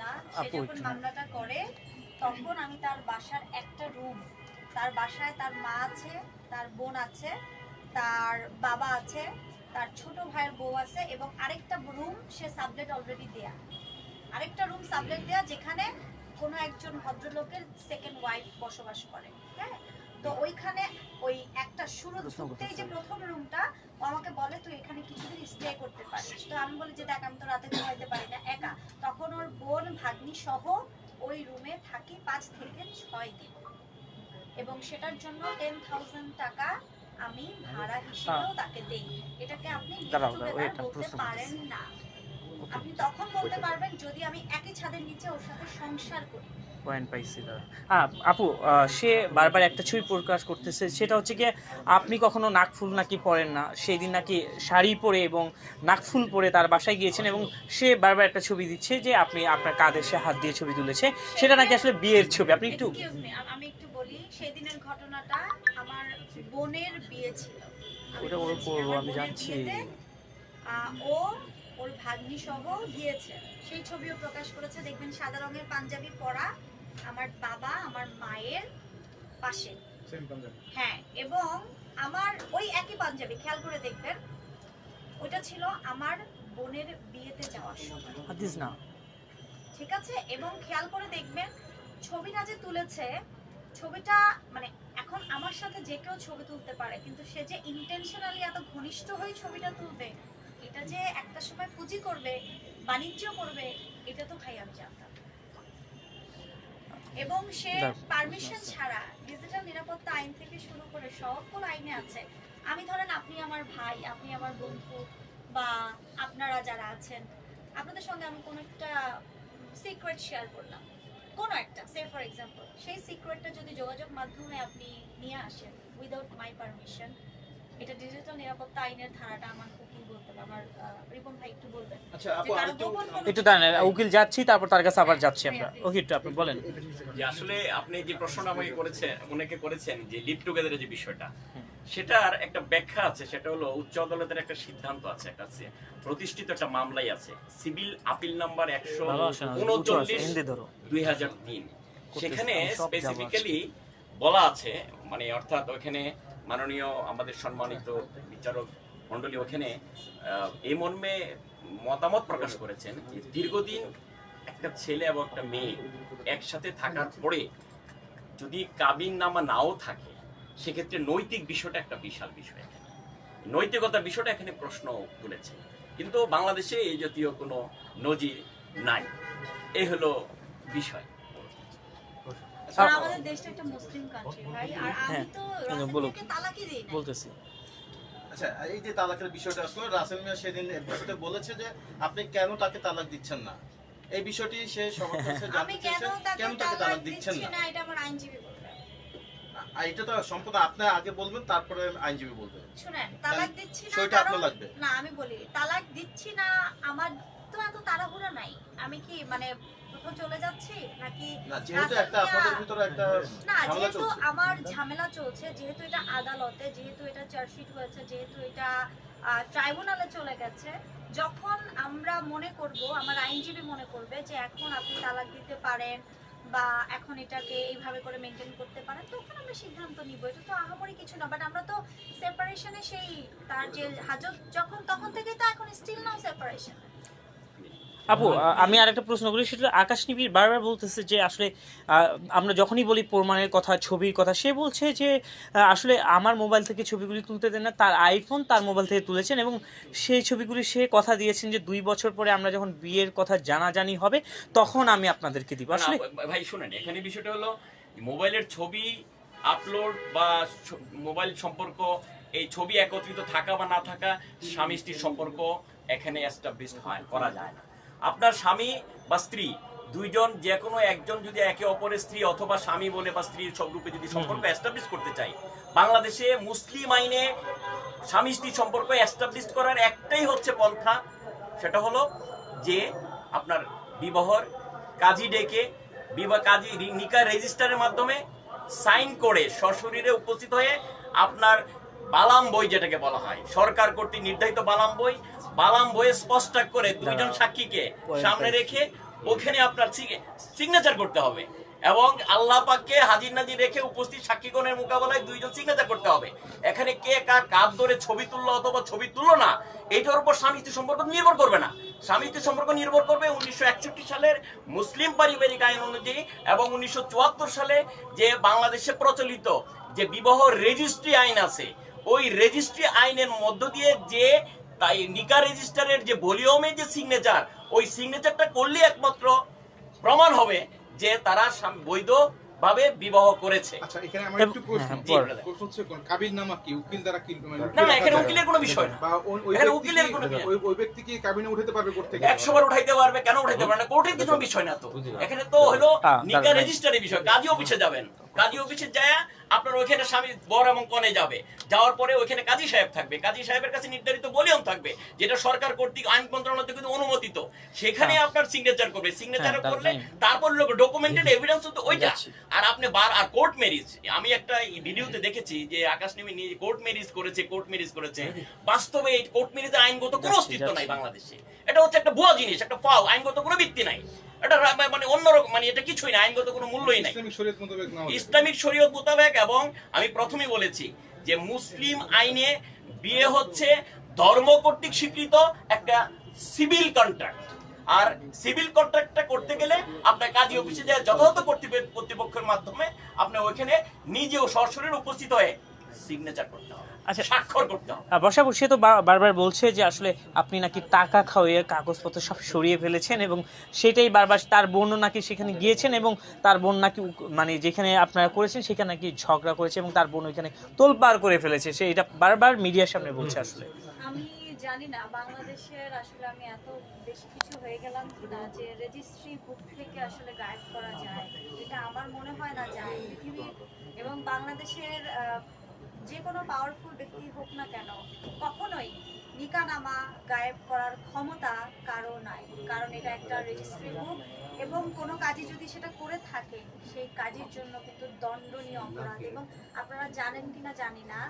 না, সে যখন মামলাটা করে তখন আমি তার বাসার একটা রুম, তার বাসায় তার মা আছে, তার বোন আছে, তার বাবা আছে, তার ছোট ভাইয়ের বউ আছে এবং আরেকটা রুম সে সাবলেট অলরেডি দেয়া, আরেকটা রুম সাবলেট দেয়া যেখানে কোনো একজন ভদ্রলোকের সেকেন্ড ওয়াইফ বসবাস করে। হ্যাঁ, তো ওইখানে ওই একটা শুরুতেই যে প্রথম রুমটা, ও আমাকে বলে তুই এখানে কিছুদিন স্টে করতে পারিস। তো আমি বলি যে দেখ আমি তো রাতে ঘুমাইতে পারি না একা, তখন ওর বোন ভাগ্নি সহ ওই রুমে থাকি 5 থেকে 6 দিন এবং সেটার জন্য 10,000 টাকা আমি ভাড়া হিসেবেও তাকে দেই। এটাকে আপনি বলতে পারেন না, আপনি তখন বলতে পারবেন যদি আমি একই ছাদের নিচে ওর সাথে সংসার করি। পয়েন্ট পাইছি দাদা। আপু, সে বারবার একটা ছবি প্রকাশ করতেছে, সেটা হচ্ছে কি আপনি কখনো নাকফুল নাকি পরেন না, সেই দিন নাকি শাড়ি পরে এবং নাকফুল পরে তার বাসায় গিয়েছেন এবং সে বারবার একটা ছবি দিচ্ছে যে আপনি আপনার কাঁধে সে হাত দিয়ে ছবি তুলেছে, সেটা নাকি আসলে বিয়ের ছবি। আপনি একটু আমি একটু বলি, সেদিনের ঘটনাটা আমার বোনের বিয়ে ছিল, ওটা ওর বলবো, আমি জানছি ও ওর ভাগ্নি সহ গিয়েছে, সেই ছবিও প্রকাশ করেছে। দেখবেন সাদা রঙের পাঞ্জাবি পরা আমার বাবা আমার মায়ের পাশে, হ্যাঁ, এবং আমার ওই একই পাঞ্জাবি, খেয়াল করে দেখবেন ওইটা ছিল আমার বোনের বিয়েতে যাওয়ার সময়, হাদিস না, ঠিক আছে। এবং খেয়াল করে দেখবেন ছবিটা যে তুলেছে, ছবিটা মানে এখন আমার সাথে যে কেউ ছবি তুলতে পারে, কিন্তু সে যে ইন্টেনশনালি এত ঘনিষ্ঠ হয়ে ছবিটা তুলবে, এটা যে একটা সময় পুঁজি করবে, বাণিজ্য করবে, এটা তো ভাই আমি জানতাম। এবং সে পারমিশন ছাড়া, ডিজিটাল নিরাপত্তা আইন থেকে শুরু করে সকল আইনে আছে, আমি ধরেন আপনি আমার ভাই, আপনি আমার বন্ধু, বা আপনারা যারা আছেন, আপনাদের সঙ্গে আমি কোনো একটা সিক্রেট শেয়ার করলাম, কোনো একটা, সে ফর এক্সাম্পল, সেই সিক্রেটটা যদি যোগাযোগ মাধ্যমে আপনি নিয়ে আসেন উইদাউট মাই পারমিশন, এটা ডিজিটাল নিরাপত্তা আইনের ধারাটা আমার উকিল বলতে পারে। আমার রিপন ভাই একটু বলবেন। আচ্ছা আপু, একটু দাঁড়ান, উকিল যাচ্ছি, তারপর তার কাছে আবার যাচ্ছি আমরা। ওকে, একটু আপনি বলেন যে আসলে আপনি যে প্রশ্নটা আমাকে করেছেন, অনেকে করেছেন যে লিভ টুগেদারের যে বিষয়টা, সেটার একটা ব্যাখ্যা আছে। সেটা হলো উচ্চ আদালতের একটা সিদ্ধান্ত আছে, একটা আছে প্রতিষ্ঠিত একটা মামলাই আছে, সিভিল আপিল নাম্বার 139/2003। সেখানে স্পেসিফিক্যালি বলা আছে, মানে অর্থাৎ ওখানে মাননীয় আমাদের সম্মানিত বিচারক মন্ডলী ওখানে এই মর্মে মতামত প্রকাশ করেছেন যে দীর্ঘদিন একটা ছেলে এবং একটা মেয়ে একসাথে থাকার পরে যদি কাবিন নামা নাও থাকে, সেক্ষেত্রে নৈতিক বিষয়টা একটা বিশাল বিষয়, নৈতিকতার বিষয়টা এখানে প্রশ্ন তুলেছে। কিন্তু বাংলাদেশে এই জাতীয় কোনো নজির নাই, এই হলো বিষয়। আমাদের দেশটা একটা মুসলিম কান্ট্রি ভাই, আর আমি তো রাসূলকে তালাকই দেই না। বলতেছি। আচ্ছা, এই যে তালাকের বিষয়টা আসলে রাসেল মিয়া সেদিন এপিসোডে বলেছে যে আপনি কেন তাকে তালাক দিচ্ছেন না, এই বিষয়টি সে সবার কাছে জানতে চেয়েছে, কেন তাকে তালাক দিচ্ছেন না, এটা আমার আইনজীবী বলবে। এটা তো সম্পূর্ণ আপনি আগে বলবেন, তারপরে আইনজীবী বলবেন। শুনেন, তালাক দিচ্ছি না সেটা আপনার লাগবে না, আমি বলি তালাক দিচ্ছি না, আমার তো এত তাড়াহুড়া নাই, আমি কি মানে কোথাও চলে যাচ্ছি নাকি, না যেহেতু একটা আপনাদের ভিতরে একটা না, ঝামেলা যেহেতু চলছে, আমার ঝামেলা চলছে, যেহেতু এটা আদালতে, যেহেতু এটা চার্জশিট হয়েছে, যেহেতু এটা ট্রাইব্যুনালে চলে গেছে, যখন আমরা মনে করব, আমার আইনজীবী মনে করবে যে এখন আপনি তালাক দিতে পারেন বা এখন এটাকে এইভাবে করে মেনটেন করতে পারেন, তখন আমরা সিদ্ধান্ত নিব। এটা তো আহামরি কিছু না, বাট আমরা তো সেপারেশনে সেই তার যে হাজত যখন, তখন থেকেই তো এখন স্টিল নাও সেপারেশন। আপু, আমি আরেকটা প্রশ্ন করি, সেটা আকাশ নিবিড় বারবার বলতেছে যে আসলে আমরা যখনই বলি প্রমাণের কথা, ছবির কথা, সে বলছে যে আসলে আমার মোবাইল থেকে ছবিগুলি তুলতে দেন না, তার আইফোন তার মোবাইল থেকে তুলেছেন এবং সেই ছবিগুলি সে কথা দিয়েছেন যে 2 বছর পরে আমরা যখন বিয়ের কথা জানাজানি হবে তখন আমি আপনাদেরকে দিব। আসলে ভাই শুনেন, এখানে বিষয়টা হলো মোবাইলের ছবি আপলোড বা মোবাইল সম্পর্ক, এই ছবি একত্রিত থাকা বা না থাকা, স্বামী স্ত্রীর সম্পর্ক এখানে এস্টাবলিশড করা যায় না। আপনার স্বামী বা স্ত্রী দুইজন, যে কোনো একজন যদি একে অপরের স্ত্রী অথবা স্বামী বলে বা স্ত্রীর সব রূপে যদি সম্পর্ক এস্টাবলিশ করতে চাই, বাংলাদেশে মুসলিম আইনে স্বামী স্ত্রী সম্পর্ক এস্টাবলিশ করার একটাই হচ্ছে পন্থা, সেটা হলো যে আপনার বিবাহর কাজী ডেকে, কাজী নিকাহ রেজিস্টারের মাধ্যমে সাইন করে সশরীরে উপস্থিত হয়ে আপনার বালাম বই, যেটাকে বলা হয় সরকার কর্তৃক নির্ধারিত বালাম বইয়ে স্পষ্ট করে দুইজন সাক্ষীকে সামনে রেখে ওখানে আপনার সিগনেচার করতে হবে এবং আল্লাহ পাককে হাজির নাজির রেখে উপস্থিত সাক্ষীগণের মোকাবেলায় 2 জন সিগনেচার করতে হবে। এখানে কে কার কাঁধ ধরে ছবি তুললো অথবা ছবি তুললো না, এইটার উপর স্বামী স্ত্রী সম্পর্ক নির্ভর করবে না। স্বামী স্ত্রী সম্পর্ক নির্ভর করবে 1961 সালের মুসলিম পারিবারিক আইন অনুযায়ী এবং 1974 সালে যে বাংলাদেশে প্রচলিত যে বিবাহ রেজিস্ট্রি আইন আছে, ওই রেজিস্ট্রি আইনের মধ্য দিয়ে যে তাই নিকা রেজিস্টারের যে ভলিউমে যে সিগনেচার, ওই সিগনেচারটা করলে একমাত্র প্রমাণ হবে যে তারা বৈধ ভাবে বিবাহ করেছে। আচ্ছা, এখানে আমার একটু প্রশ্ন হচ্ছে কাবিননামা কি উকিল দ্বারা কি মানে না, এখানে উকিলের কোনো বিষয় না, বা এখানে উকিলের কোনো ওই ব্যক্তি কি কাবিনে উঠাতে পারবে কোর্ট থেকে? 100 বার উঠাইতে পারবে, কেন উঠাইতে পারবে না? কোর্টের কিছু বিষয় না তো, এখানে তো হলো নিকা রেজিস্টারের বিষয়। কাজী অফিসে যাবেন, কাজী অফিসে যায় আপনার ওইখানে স্বামী বর এবং কনে যাবে, যাওয়ার পরে ওইখানে কাজী সাহেব থাকবে, কাজী সাহেবের কাছে নির্ধারিত ভলিউম থাকবে যেটা সরকার কর্তৃক আইন মন্ত্রণালয় থেকে অনুমোদিত, সেখানে আপনার সিগনেচার করবে। সিগনেচার করলে তারপর ডকুমেন্টেড এভিডেন্স তো ওইটা। আর আপনি আর কোর্ট ম্যারেজ, আমি একটা ভিডিওতে দেখেছি যে আকাশ নেমে নিয়ে কোর্ট ম্যারেজ করেছে। বাস্তবে এই কোর্ট ম্যারেজের আইনগত কোনো অস্তিত্ব নাই বাংলাদেশে। এটা হচ্ছে একটা ভুয়া জিনিস, একটা ফাও, আইনগত কোনো ভিত্তি নাই। এটা মানে অন্যরকম, মানে এটা কিছুই না, আইনগত কোনো মূল্যই নাই ইসলামিক শরীয়ত মোতাবেক। এবং আমি প্রথমেই বলেছি যে মুসলিম আইনে বিয়ে হচ্ছে ধর্ম কর্তৃক স্বীকৃত একটা সিভিল কন্ট্রাক্ট। আর সিভিল কন্ট্রাক্টটা করতে গেলে আপনার কাজী অফিসে যায় যথাযথ কর্তৃপক্ষের মাধ্যমে আপনি ওইখানে নিজেও সরাসরি উপস্থিত হয়ে সিগনেচার করতে হবে, আচ্ছা, স্বাক্ষর করতে হবে। বর্ষা সে তো বারবার বলছে যে আসলে আপনি নাকি টাকা খাওয়িয়ে কাগজপত্র সব সরিয়ে ফেলেছেন এবং সেটাই বারবার তার বোনও নাকি সেখানে গিয়েছেন এবং তার বোন নাকি মানে যেখানে আপনারা করেছেন সেখানে নাকি ঝগড়া করেছে এবং তার বোন ওইখানে তোলপাড় করে ফেলেছে, সে এটা বারবার মিডিয়ার সামনে বলছে। আসলে আমি জানি না বাংলাদেশের আসলে আমি এত বেশি কিছু হয়ে গেলাম কিনা যে রেজিস্ট্রি বুক থেকে আসলে গায়েব করা যায়, এটা আমার মনে হয় না যায় পৃথিবীর এবং বাংলাদেশের যে কোনো পাওয়ারফুল ব্যক্তি হোক না কেন কখনোই নিকানামা গায়েব করার ক্ষমতা কারো নাই, কারণ এটা একটা রেজিস্ট্রি বুক এবং কোনো কাজই যদি সেটা করে থাকে সেই কাজের জন্য কিন্তু দণ্ডনীয় অপরাধ। এবং আপনারা জানেন কিনা জানি না,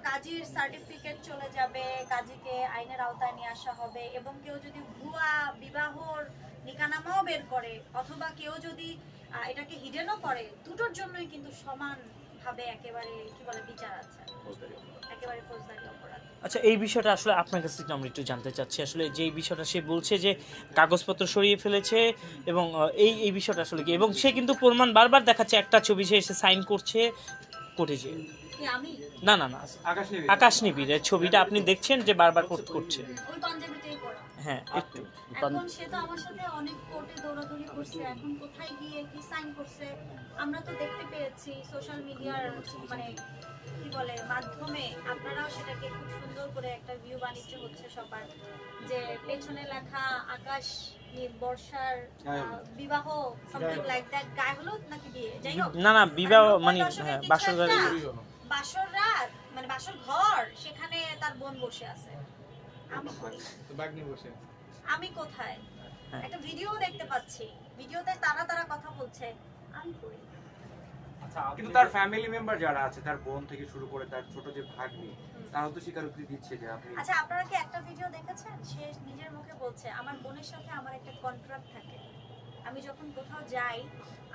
কাজীর সার্টিফিকেট চলে যাবে, কাজীকে আইনের আওতায় নিয়ে আসা হবে এবং কেউ যদি ভুয়া বিবাহর নিকানামাও বের করে অথবা কেউ যদি এটাকে হিডেনও করে, দুটোর জন্যই কিন্তু সমান ভাবে একেবারে কি বলে বিচার আছে, একেবারে ফৌজদারি অপরাধ। আচ্ছা, এই বিষয়টা আসলে আপনার কাছ থেকে আমরা একটু জানতে চাচ্ছি, আসলে যে বিষয়টা সে বলছে যে কাগজপত্র সরিয়ে ফেলেছে এবং এই বিষয়টা আসলে কি, এবং সে কিন্তু প্রমাণ বারবার দেখাচ্ছে, একটা ছবি সে এসে সাইন করছে কোর্টে যে আমি না না না আকাশ নিবিড়ের ছবিটা আপনি দেখছেন যে বারবার কোর্ট করছে। ওই পাঞ্জাবিটাই পড়া। হ্যাঁ, একটু এখন সে তো আমার সাথে অনেক কোর্টে দৌড়াদৌড়ি করছে, এখন কোথায় গিয়ে কি সাইন করছে আমরা তো দেখতে পেয়েছি সোশ্যাল মিডিয়ার মানে কি বলে মাধ্যমে, আপনারাও সেটাকে খুব সুন্দর করে একটা ভিউ বাণিজ্য হচ্ছে সবার, যে পেছনে লেখা আকাশ বর্ষার বিবাহ সামথিং লাইক দ্যাট, গায়ে হলো নাকি বিয়ে, যাই হোক না না বিবাহ মানে বাসর রাত মানে বাসর ঘর, সেখানে তার বোন বসে আছে, আমি কোথায় একটা ভিডিও দেখতে পাচ্ছি, ভিডিওতে তারা কথা বলছে, আমি কই। কিন্তু তার ফ্যামিলি মেম্বার যারা আছে, তার বোন থেকে শুরু করে তার ছোট যে ভাগ্নি, তারা তো স্বীকারোক্তি দিচ্ছে যে আপনি। আচ্ছা, আপনারা কি একটা ভিডিও দেখেছেন? সে নিজের মুখে বলছে আমার বোনের সাথে আমার একটা কন্ট্রাক্ট থাকে, আমি যখন কোথাও যাই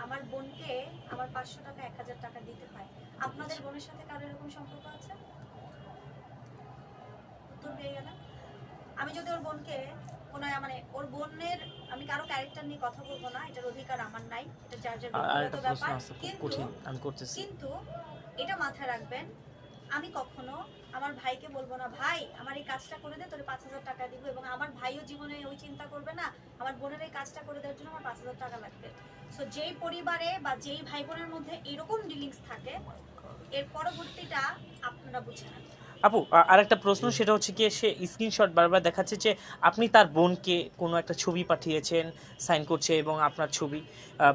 আমার বোনকে আমার 500 টাকা 1000 টাকা দিতে হয়। আপনাদের বোনের সাথে কারো এরকম সম্পর্ক আছে? উত্তর দিয়ে গেলেন। আমি যদি ওর বোনকে কোনো মানে ওর বোনের, আমি কারো ক্যারেক্টার নিয়ে কথা বলবো না, এটার অধিকার আমার নাই, এটা যার যার ব্যক্তিগত ব্যাপার, কিন্তু এটা মাথায় রাখবেন, আমি কখনো আমার ভাইকে বলবো না ভাই আমার এই কাজটা করে দে, তোরে 5000 টাকা দিব, এবং আমার ভাইও জীবনে ওই চিন্তা করবে না আমার বোনের এই কাজটা করে দেওয়ার জন্য আমার 5000 টাকা লাগবে। সো যেই পরিবারে বা যেই ভাই বোনের মধ্যে এরকম ডিলিংস থাকে, এর পরবর্তীটা আপনারা বুঝে নেন। আপু, আরেকটা প্রশ্ন, সেটা হচ্ছে কি সে স্ক্রিনশট বারবার দেখাচ্ছে যে আপনি তার বোনকে কোনো একটা ছবি পাঠিয়েছেন, সাইন করছে এবং আপনার ছবি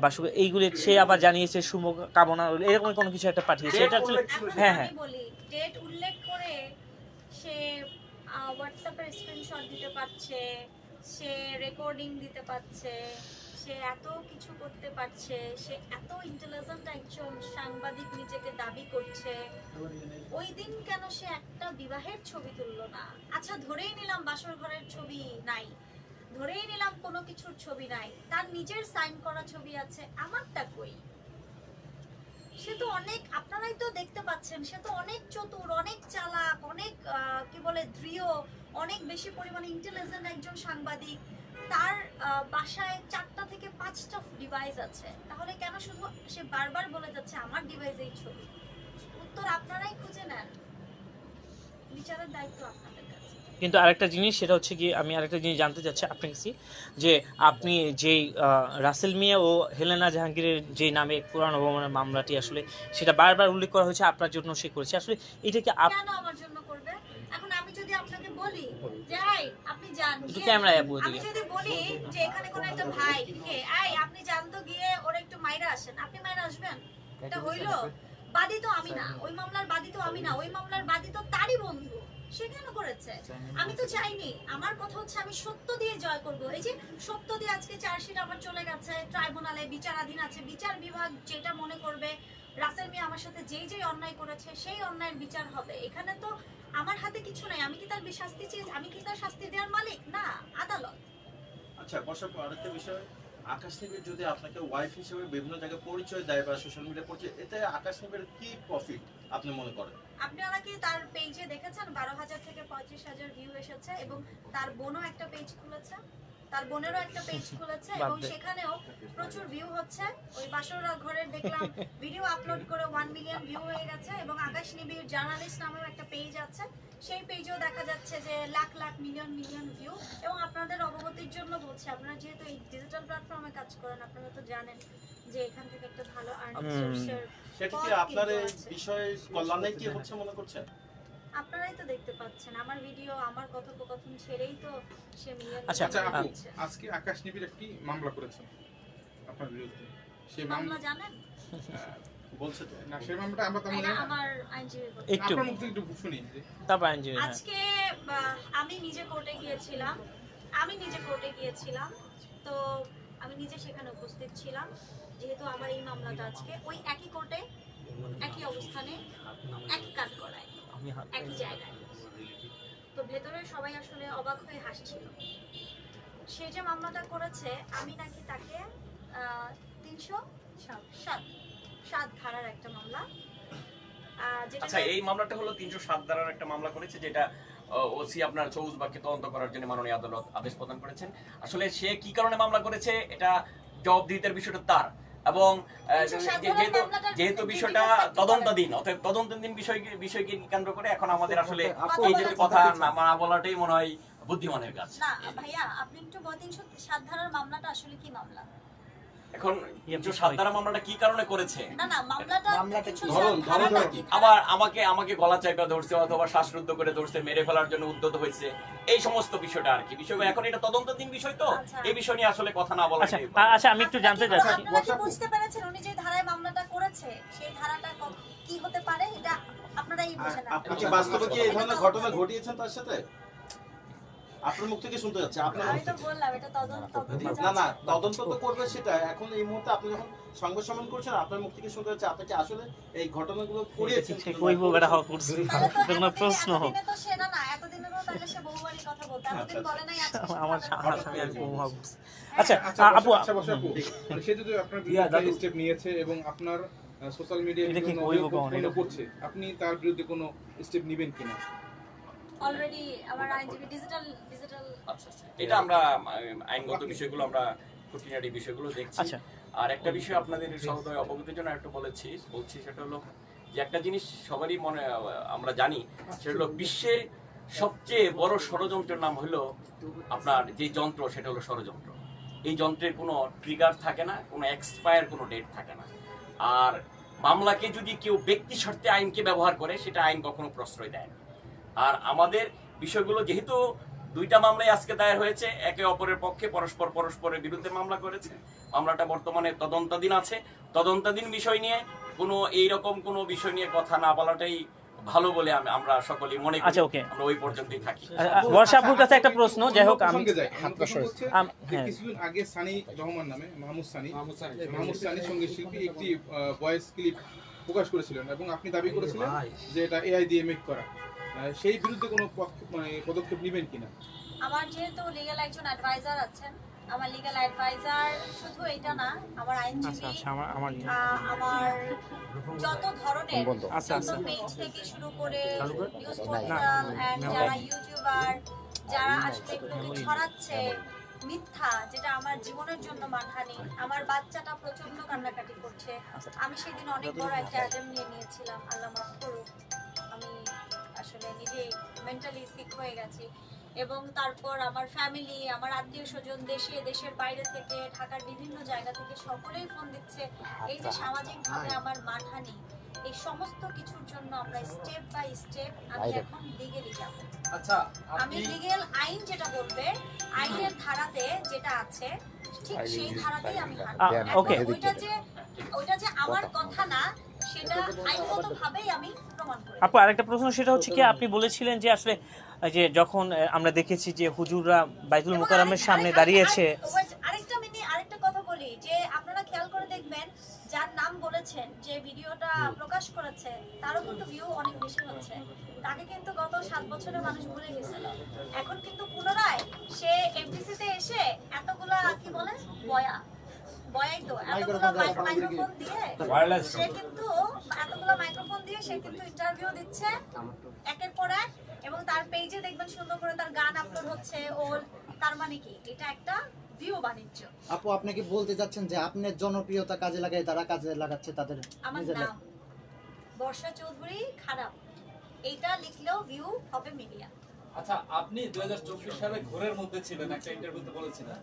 বা এইগুলো সে আবার জানিয়েছে শুভ কামনা, এরকম কোনো কিছু একটা পাঠিয়েছে। এটা আসলে হ্যাঁ আমি বলি ডেট উল্লেখ করে সে হোয়াটসঅ্যাপের স্ক্রিনশট দিতে পারছে, সে রেকর্ডিং দিতে পারছে, সে এত কিছু করতে পারছে, সে এত ইন্টেলিজেন্ট একজন সাংবাদিক নিজেকে দাবি করছে, ওই দিন কেন সে একটা বিবাহের ছবি তুললো না? আচ্ছা ধরেই নিলাম বাসর ঘরের ছবি নাই, ধরেই নিলাম কোনো কিছুর ছবি নাই, তার নিজের সাইন করা ছবি আছে, আমারটা কই? সে তো অনেক, আপনারাই তো দেখতে পাচ্ছেন, সে তো অনেক চতুর, অনেক চালাক, অনেক কি বলে দৃঢ়, অনেক বেশি পরিমাণে ইন্টেলিজেন্ট একজন সাংবাদিক। তার বাসায় 4টা থেকে 5টা ডিভাইস আছে, তাহলে কেন শুধু সে বারবার বলে যাচ্ছে আমার ডিভাইসেই ছবি? উত্তর আপনারাই খুঁজে নেন, বিচারের দায়িত্ব আপনাদের কাছে। কিন্তু আরেকটা জিনিস, সেটা হচ্ছে কি, আমি আরেকটা জিনিস জানতে চাচ্ছি আপনার কাছে, যে আপনি যেই রাসেল মিয়া ও হেলেনা জাহাঙ্গীরের যে নামে পুরানো অবমাননার মামলাটি আসলে সেটা বারবার উল্লেখ করা হয়েছে আপনার জন্য সে করেছে, আসলে এটা কি কেন আমার জন্য করবে? এখন আমি যদি আপনাকে বলি যে আই আপনি যান, একটু ক্যামেরায় আপু আমি দিকে, যদি বলি যে এখানে কোন একটা ভাই কে আই আপনি যান তো গিয়ে ওরা একটু মাইরা আসেন, আপনি মাইরা আসবেন? এটা হইলো? বাদী তো আমি না, ওই মামলার বাদী তো আমি না, ওই মামলার বাদী তো তারই বন্ধু, সে কেন করেছে? আমি তো চাইনি। আমার কথা হচ্ছে আমি সত্য দিয়ে জয় করব। এই যে সত্য দিয়ে আজকে চার্জশিট আমার চলে গেছে ট্রাইব্যুনালে, বিচারাধীন আছে, বিচার বিভাগ যেটা মনে করবে রাসেল মিয়া আমার সাথে যেই যেই অন্যায় করেছে সেই অন্যায়ের বিচার হবে। এখানে তো আমার হাতে কিছু নাই। আমি কি তার শাস্তি চেয়ে, আমি কি তার শাস্তি দেওয়ার মালিক না? আদালত। আচ্ছা বর্ষা, আরেকটা বিষয়, আকাশ নিবিড় যদি আপনাকে ওয়াইফ হিসেবে বিভিন্ন জায়গায় পরিচয় দেয় বা সোশ্যাল মিডিয়া পরিচয়, এতে আকাশ নিবিড়ের কি প্রফিট আপনি মনে করেন? আপনারা কি তার পেজে দেখেছেন 12,000 থেকে 35,000 ভিউ এসেছে, এবং তার বোনও একটা পেজ খুলেছে, তার বোনেরও একটা পেজ খুলেছে, এবং সেখানেও প্রচুর ভিউ হচ্ছে। ওই বাসর ঘরের দেখলাম ভিডিও আপলোড করে 1 মিলিয়ন ভিউ হয়ে গেছে, এবং আকাশ নিবিড় জার্নালিস্ট নামেও একটা পেজ আছে, সেই পেজেও দেখা যাচ্ছে যে lakh lakh million million view. এবং আপনাদের অবগতির জন্য বলছি, আপনারা যেহেতু এই ডিজিটাল প্ল্যাটফর্মে কাজ করেন, আপনারা তো জানেন যে এখান থেকে একটা ভালো আর্নিং সোর্সের সেটা কি আপনার এই বিষয়ে কল্যাণে কি হচ্ছে মনে করছেন? আপনারাই তো দেখতে পাচ্ছেন আমার ভিডিও, আমার কথোপকথন ছেড়েই তো সে মিলিয়ন। আচ্ছা, আচ্ছা আপু, আজকে আকাশ নিবিড় একটি মামলা করেছেন আপনার বিরুদ্ধে। সেই মামলা জানেন? বলছে তো না, সেই মামলাটা আমরা তেমন এটা আমার আইনজীবী বলছে। একটু আপনার মুখ থেকে একটু শুনি যে তারপর আইনজীবী, হ্যাঁ। আজকে আমি নিজে কোর্টে গিয়েছিলাম, তো আমি নিজে সেখানে উপস্থিত ছিলাম, যেহেতু আমার এই মামলাটা আজকে ওই একই কোর্টে, একই অবস্থানে, একই কাজ করায়, একই জায়গায়। তো ভেতরে সবাই আসলে অবাক হয়ে হাসছিল। সে যে মামলাটা করেছে, আমি নাকি তাকে 307 ধারার একটা মামলা, যেটা আচ্ছা, এই মামলাটা হলো 307 ধারার একটা মামলা করেছে, যেটা ওসি আপনার চৌজবাগকে তদন্ত করার জন্য মাননীয় আদালত আদেশ প্রদান করেছেন। আসলে সে কি কারণে মামলা করেছে, এটা জবাবদিহিতার বিষয়টা তার, এবং যেহেতু বিষয়টা তদন্তাধীন, অতএব তদন্তাধীন বিষয়কে কেন্দ্র করে এখন আমাদের আসলে এই যে কথা না বলাটাই মনে হয় বুদ্ধিমানের কাজ। না ভাইয়া, আপনি একটু 307 ধারার মামলাটা আসলে কি মামলা? এখন 307 ধারা মামলাটা কি কারণে করেছে, না মামলাটা আবার আমাকে গলা চাপা ধরছে, অথবা শ্বাসরুদ্ধ করে ধরছে, মেরে ফেলার জন্য উদ্যত হয়েছে, এই সমস্ত বিষয়টা আর কি। বিষয় এখন এটা তদন্তাধীন বিষয়, তো এই বিষয় নিয়ে আসলে কথা না বলা। আচ্ছা, আমি একটু জানতে চাচ্ছি, আপনারা কি বুঝতে পেরেছেন উনি যে ধারায় মামলাটা করেছে সেই ধারাটা কি হতে পারে? এটা আপনারাই বুঝেন। আপনি কি বাস্তবে কি এই ধরনের ঘটনা ঘটিয়েছেন তার সাথে? আপনার মুখ থেকে শুনতে যাচ্ছে। আমি তো বললাম এটা তদন্ত না তদন্ত তো করবে, সেটা এখন এই মুহূর্তে আপনি যখন সংবাদ সম্মেলন করছেন, আপনার মুখ থেকে শুনতে যাচ্ছে আপনি কি আসলে এই ঘটনাগুলো করিয়েছেন? কইবো বেটা হওয়া করছি, কোনো প্রশ্ন তো সেটা না, এতদিনেরও তাহলে সে বহুবারই কথা বলতো, এতদিন বলে নাই আজকে। আমার সামনে আর কম হবে। আচ্ছা আপু, মানে সে যদি আপনার বিরুদ্ধে স্টেপ নিয়েছে এবং আপনার সোশ্যাল মিডিয়ায় করছে, আপনি তার বিরুদ্ধে কোনো স্টেপ নেবেন কিনা? অলরেডি আমার আইনজীবী ডিজিটাল আচ্ছা, এটা আমরা আইনগত বিষয়গুলো, আমরা খুঁটিনাটি বিষয়গুলো দেখছি। আর একটা বিষয় আপনাদের সহোদয় অবগতির জন্য একটু বলছি, সেটা হলো যে একটা জিনিস সবারই মনে আমরা জানি, সেটা হলো বিশ্বের সবচেয়ে বড় ষড়যন্ত্রের নাম হলো আপনার যে যন্ত্র, সেটা হলো ষড়যন্ত্র। এই যন্ত্রের কোনো ট্রিগার থাকে না, কোনো এক্সপায়ার কোনো ডেট থাকে না। আর মামলাকে যদি কেউ ব্যক্তি স্বার্থে আইনকে ব্যবহার করে, সেটা আইন কখনো প্রশ্রয় দেয় না। আর আমাদের বিষয়গুলো যেহেতু দুইটা মামলায় আজকে দায়ের হয়েছে, একে অপরের পক্ষে পরস্পরের বিরুদ্ধে মামলা করেছে, মামলাটা বর্তমানে তদন্তাধীন আছে। তদন্তাধীন বিষয় নিয়ে কোনো এইরকম কোনো বিষয় নিয়ে কথা না বলাটাই ভালো বলে আমরা সকলেই মনে করি। আচ্ছা, ওকে, আমরা ওই পর্যন্তই থাকি। বর্ষাপুর কাছে একটা প্রশ্ন, যাই হোক, আমি কিছুদিন আগে সানি রহমান নামে মাহমুদ সানি সঙ্গীত শিল্পী একটি ভয়েস ক্লিপ প্রকাশ করেছিলেন, এবং আপনি দাবি করেছিলেন যে এটা এআই দিয়ে মেক করা। সেই বিরুদ্ধে কোনো পদক্ষেপ নেবেন কিনা? আমার যেহেতু লিগ্যাল একজন অ্যাডভাইজার আছেন, আমার লিগ্যাল অ্যাডভাইজার শুধু এটা না, আমার আইনজীবী, আমার যত ধরনের যত পেজ থেকে শুরু করে নিউজ পোর্টাল এন্ড যারা ইউটিউবার, যারা আসলে এগুলোকে ছড়াচ্ছে মিথ্যা, যেটা আমার জীবনের জন্য মানহানি। আমার বাচ্চাটা প্রচন্ড কান্নাকাটি করছে। আমি সেদিন অনেক বড় একটা অ্যাটেম্প নিয়ে নিয়েছিলাম, আল্লাহ মাফ করুক। আমি আসলে নিজে মেন্টালি সিক হয়ে গেছি। এবং তারপর আমার ফ্যামিলি, আমার আত্মীয় স্বজন, দেশের বাইরে থেকে, ঢাকার বিভিন্ন জায়গা থেকে সকলেই ফোন দিচ্ছে। এই যে সামাজিকভাবে আমার মানহানি, এই সমস্ত কিছুর জন্য আমরা স্টেপ বাই স্টেপ আমি এখন লিগেলি যাব। আচ্ছা, আমি লিগেল আইন যেটা বলবে, আইনের ধারাতে যেটা আছে ঠিক সেই ধারাতেই আমি হাঁটবো। ওকে, ওইটা যে আমার কথা না, সেটা আইনগতভাবেই আমি প্রমাণ করি। আপু আরেকটা প্রশ্ন, সেটা হচ্ছে কি আপনি বলেছিলেন যে আসলে যে যখন আমরা দেখেছি যে হুজুররা বাইতুল মুকাররমের সামনে দাঁড়িয়েছে। আরেকটা কথা বলি যে আপনারা খেয়াল করে দেখবেন, যার নাম বলেছেন, যে ভিডিওটা প্রকাশ করেছে, তারও কিন্তু ভিউ অনেক বেশি হচ্ছে। তাকে কিন্তু গত 7 বছরে মানুষ ভুলে গেছিল। এখন কিন্তু পুনরায় সে এফডিসিতে এসে এতগুলা কি বলে বয়াই তো এতগুলা মাইক্রোফোন দিয়ে সে কিন্তু ইন্টারভিউ দিচ্ছে একের পর এক, এবং তার পেজে দেখবেন সুন্দর করে তার গান আপলোড হচ্ছে। তার মানে কি এটা একটা ভিউ বাণিজ্য। আপু আপনি কি বলতে যাচ্ছেন যে আপনার জনপ্রিয়তা কাজে লাগায় তারা কাজে লাগাচ্ছে তাদের আমার নাম বর্ষা চৌধুরী খারাপ, এইটা লিখলেও ভিউ হবে মিডিয়া। আচ্ছা, আপনি 2024 সালে ঘোরের মধ্যে ছিলেন, একটা ইন্টারভিউতে বলেছিলেন।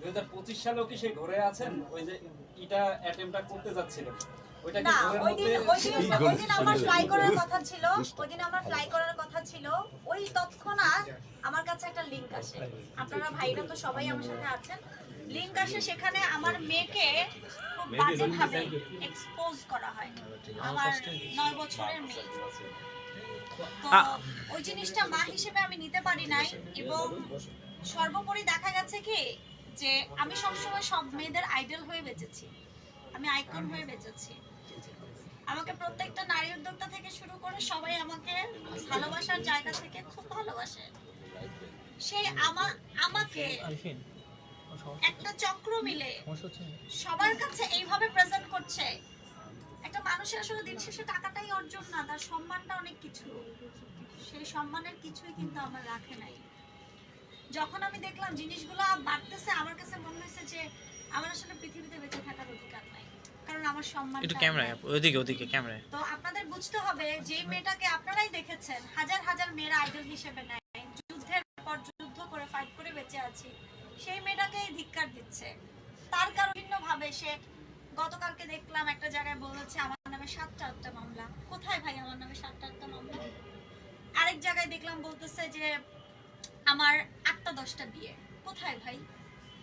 2025 সালেও কি সেই ঘোরে আছেন? ওই যে এটা অ্যাটেম্পটা করতে যাচ্ছিলেন, ওইটা কি ঘোরের মধ্যে? ওইদিন আমার ফ্লাই করার কথা ছিল, ওই তৎক্ষণাৎ আমার কাছে একটা লিংক আসে। আপনারা ভাইরা তো সবাই আমার সাথে আছেন। লিংক আসে, সেখানে আমার মেয়েকে খুব বাজেভাবে এক্সপোজ করা হয়, আমার 9 বছরের মেয়ে। তো ওই জিনিসটা মা হিসেবে আমি নিতে পারি নাই। এবং সর্বোপরি দেখা গেছে কি যে আমি সবসময় সব মেয়েদের আইডল হয়ে বেঁচেছি, আমি আইকন হয়ে বেঁচেছি। আমাকে প্রত্যেকটা নারী উদ্যোক্তা থেকে শুরু করে সবাই আমাকে ভালোবাসার জায়গা থেকে খুব ভালোবাসে। সেই আমাকে একটা চক্র মিলে সবার কাছে এইভাবে প্রেজেন্ট করছে। একটা মানুষের আসলে দিন শেষে টাকাটাই অর্জন না, তার সম্মানটা অনেক কিছু। সেই সম্মানের কিছুই কিন্তু আমার রাখে নাই। যখন আমি দেখলাম জিনিসগুলো বাড়তেছে, আমার কাছে মনে হয়েছে যে আমার আসলে পৃথিবীতে বেঁচে থাকার অধিকার নাই, কারণ আমার সম্মান। একটু ক্যামেরায়, ওদিকে ক্যামেরায়। তো আপনাদের বুঝতে হবে, যে মেয়েটাকে আপনারাই দেখেছেন হাজার হাজার মেয়েরা আইডল হিসেবে নেয়, যুদ্ধের পর যুদ্ধ করে ফাইট করে বেঁচে আছি, সেই মেয়েটাকেই ধিক্কার দিচ্ছে। তার কারণ ভিন্নভাবে সে গতকালকে দেখলাম একটা জায়গায় বলেছে আমার নামে 7টা মামলা। কোথায় ভাই আমার নামে 7টা মামলা? আরেক জায়গায় দেখলাম বলতেছে যে আমার 8-10টা বিয়ে। কোথায় ভাই?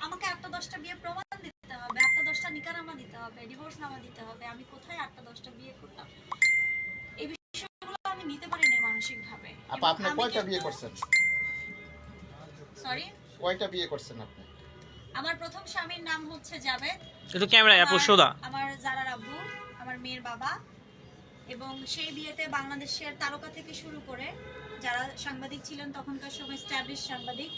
আমাকে 8-10টা বিয়ে প্রমাণ দিতে হবে, 8-10টা নিকানামা দিতে হবে, ডিভোর্স নামা দিতে হবে। আমি কোথায় 8-10টা বিয়ে করলাম? এই বিষয়গুলো আমি নিতে পারিনি মানসিক ভাবে। আপনি কয়টা বিয়ে করছেন? সরি, কয়টা বিয়ে করছেন আপনি? আমার প্রথম স্বামীর নাম হচ্ছে জাভেদ। একটু ক্যামেরায় আপু, সোদা। আমার জারার আব্বু, আমার মেয়ের বাবা। এবং সেই বিয়েতে বাংলাদেশের তারকা থেকে শুরু করে যারা সাংবাদিক ছিলেন তখনকার সময়, স্ট্যাবলিশ সাংবাদিক,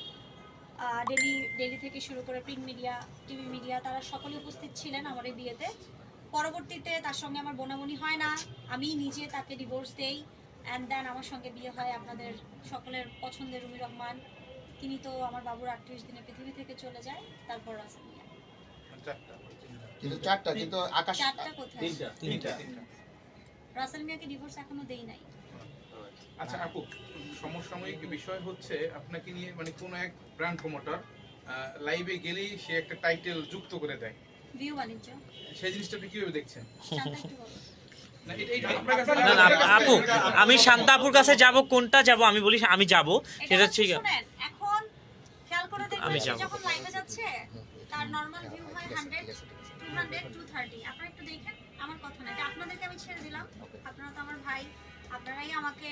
ডেলি থেকে শুরু করে প্রিন্ট মিডিয়া, টিভি মিডিয়া, তারা সকলে উপস্থিত ছিলেন আমার এই বিয়েতে। পরবর্তীতে তার সঙ্গে আমার বোনাবুনি হয় না, আমি নিজে তাকে ডিভোর্স দেই, অ্যান্ড দেন আমার সঙ্গে বিয়ে হয় আপনাদের সকলের পছন্দের রুমি রহমান। তিনি তো আমার বাবুর 38 দিনে পৃথিবী থেকে চলে যায়। তারপর রাসেল মিয়া। কিন্তু 4টা, কিন্তু আকাশ 4টা কোথায়? 3টা। রাসেল মিয়াকে ডিভোর্স এখনো দেই নাই। আচ্ছা আপু, সমসাময়িক বিষয় হচ্ছে আপনাকে নিয়ে মানে কোন এক ব্র্যান্ড প্রমোটার লাইভে গেলেই সে একটা টাইটেল যুক্ত করে দেয়, ভিউ বাণিজ্য। সেই জিনিসটা আপনি কিভাবে দেখছেন? শান্তা একটু বলো। না এটা আপনার কাছে না না আপু, আমি শান্তা আপুর কাছে যাব, কোনটা যাব আমি বলি আমি যাব, সেটা ঠিক আছে। শুনেন, এখন খেয়াল করে আমি দেখবেন যাব। যখন লাইভে যাচ্ছে তার নরমাল ভিউ হয় 100, 200, 230। আপনারা একটু দেখেন, আমার কথা না, এটা আপনাদেরকে আমি ছেড়ে দিলাম। আপনারা তো আমার ভাই, আপনারাই আমাকে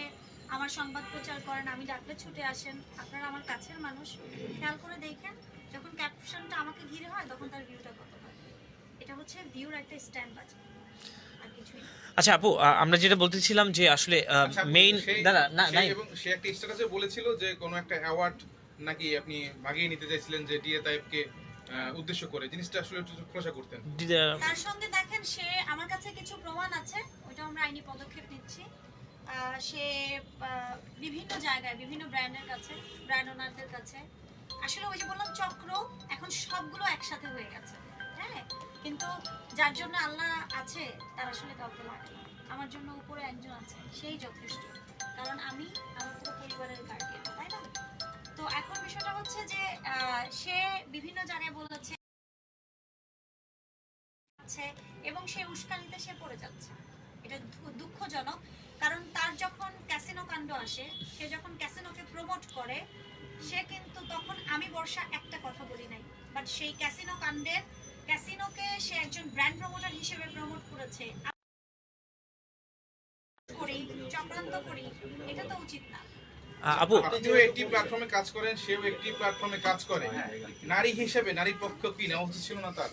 আমার সংবাদ প্রচার করেন, আমি ডাকলে ছুটে আসেন, আপনারা আমার কাছের মানুষ। খেয়াল করে দেখেন, যখন ক্যাপশনটা আমাকে ঘিরে হয় তখন তার ভিউটা কত হয়। এটা হচ্ছে ভিউর একটা স্ট্যাম্প আছে, আর কিছুই না। আচ্ছা আপু, আমরা যেটা বলতেছিলাম যে আসলে মেইন দাদা না নাই, এবং সে একটা স্ট্যাটাসে বলেছিল যে কোনো একটা অ্যাওয়ার্ড নাকি আপনি ভাগিয়ে নিতে চাইছিলেন যে ডিএ তাইবকে উদ্দেশ্য করে? জিনিসটা আসলে একটু খোলাসা করতেন। তার সঙ্গে দেখেন, সে আমার কাছে কিছু প্রমাণ আছে, ওইটা আমরা আইনি পদক্ষেপ নিচ্ছি। সে বিভিন্ন জায়গায় বিভিন্ন ব্র্যান্ডের কাছে, ব্র্যান্ড ওনারদের কাছে, আসলে ওই যে বললাম চক্র, এখন সবগুলো একসাথে হয়ে গেছে। হ্যাঁ, কিন্তু যার জন্য আল্লাহ আছে তার আসলে কাউকে লাগে না। আমার জন্য উপরে একজন আছে, সেই যথেষ্ট, কারণ আমি আমার পুরো পরিবারের গার্ডিয়ান, তাই না? তো এখন বিষয়টা হচ্ছে যে সে বিভিন্ন জায়গায় বলেছে এবং সে উস্কানিতে সে পড়ে যাচ্ছে। এটা দুঃখজনক, কারণ তার যখন ক্যাসিনো কাণ্ড আসে, সে যখন ক্যাসিনোকে প্রমোট করে, সে কিন্তু তখন আমি বর্ষা একটা কথা বলি নাই, বাট সেই ক্যাসিনো কাণ্ডের ক্যাসিনোকে সে একজন ব্র্যান্ড প্রমোটার হিসেবে প্রমোট করেছে। করি চক্রান্ত করি, এটা তো উচিত না। আপু, আপনিও একটি প্ল্যাটফর্মে কাজ করেন, সেও একটি প্ল্যাটফর্মে কাজ করে, নারী হিসেবে নারীর পক্ষ কি নেওয়া উচিত ছিল না তার?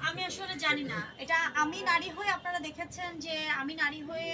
আমি আসলে জানি না, এটা আমি নারী হয়ে আপনারা দেখেছেন যে আমি নারী হয়ে